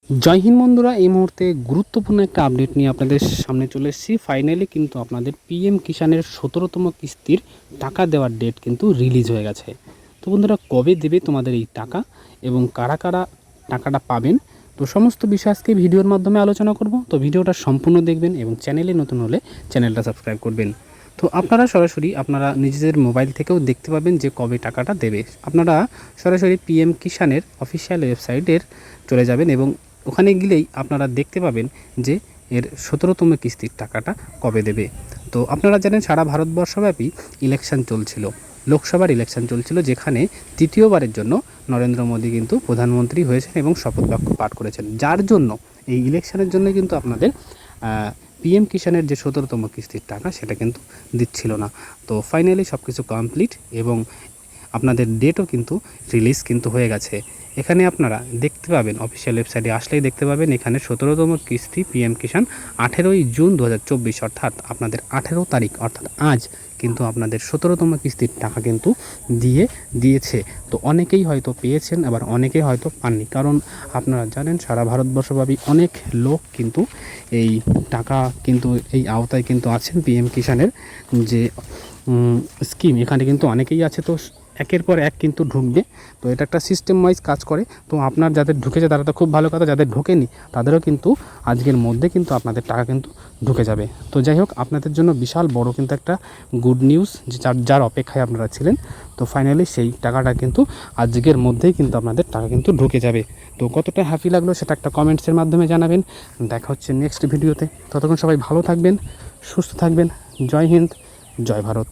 জয় হিন্দ বন্ধুরা, এই মুহূর্তে গুরুত্বপূর্ণ একটা আপডেট নিয়ে আপনাদের সামনে চলে এসেছি। ফাইনালি কিন্তু আপনাদের পিএম কিষানের 17তম কিস্তির টাকা দেওয়ার ডেট কিন্তু রিলিজ হয়ে গেছে। তো বন্ধুরা, কবে দেবে তোমাদের এই টাকা এবং কারা কারা টাকাটা পাবেন, তো সমস্ত বিষয় আজকে ভিডিওর মাধ্যমে আলোচনা করব। তো ভিডিওটা সম্পূর্ণ দেখবেন এবং চ্যানেলে নতুন হলে চ্যানেলটা সাবস্ক্রাইব করবেন। তো আপনারা সরাসরি আপনারা নিজেদের মোবাইল থেকেও দেখতে পাবেন যে কবে টাকাটা দেবে। আপনারা সরাসরি পিএম কিষানের অফিসিয়াল ওয়েবসাইটের চলে যাবেন এবং ওখানে গেলেই আপনারা দেখতে পাবেন যে এর 17তম কিস্তির টাকাটা কবে দেবে। তো আপনারা জানেন সারা ভারতবর্ষব্যাপী ইলেকশন চলছিল, লোকসভার ইলেকশন চলছিল, যেখানে তৃতীয়বারের জন্য নরেন্দ্র মোদী কিন্তু প্রধানমন্ত্রী হয়েছেন এবং শপথ বাক্য পাঠ করেছেন, যার জন্য এই ইলেকশনের জন্য কিন্তু আপনাদের পিএম কিষানের যে 17তম কিস্তির টাকা সেটা কিন্তু দিচ্ছিল না। তো ফাইনালি সব কিছু কমপ্লিট এবং আপনাদের ডেটও কিন্তু রিলিজ কিন্তু হয়ে গেছে। এখানে আপনারা দেখতে পাবেন, অফিসিয়াল ওয়েবসাইটে আসলেই দেখতে পাবেন এখানে 17তম কিস্তি পিএম কিষাণ 18ই জুন 2024, অর্থাৎ আপনাদের 18 তারিখ অর্থাৎ আজ কিন্তু আপনাদের 17তম কিস্তির টাকা কিন্তু দিয়েছে। তো অনেকেই হয়তো পেয়েছেন, আবার অনেকেই হয়তো পাননি, কারণ আপনারা জানেন সারা ভারতবর্ষব্যাপী অনেক লোক কিন্তু এই টাকা কিন্তু এই আওতায় কিন্তু আছেন। পিএম কিষাণের যে স্কিম, এখানে কিন্তু অনেকেই আছে। তো একের পর এক কিন্তু ঢুকবে। তো এটা একটা সিস্টেম ওয়াইজ কাজ করে। তো আপনার যাদের ঢুকেছে তারা তো খুব ভালো কথা, যাদের ঢোকেনি তাদেরও কিন্তু আজকের মধ্যে কিন্তু আপনাদের টাকা কিন্তু ঢুকে যাবে। তো যাই হোক, আপনাদের জন্য বিশাল বড় কিন্তু একটা গুড নিউজ, যে যার অপেক্ষায় আপনারা ছিলেন। তো ফাইনালি সেই টাকাটা কিন্তু আজকের মধ্যেই কিন্তু আপনাদের টাকা কিন্তু ঢুকে যাবে। তো কতটা হ্যাপি লাগলো সেটা একটা কমেন্টসের মাধ্যমে জানাবেন। দেখা হচ্ছে নেক্সট ভিডিওতে। ততক্ষণ সবাই ভালো থাকবেন, সুস্থ থাকবেন। জয় হিন্দ, জয় ভারত।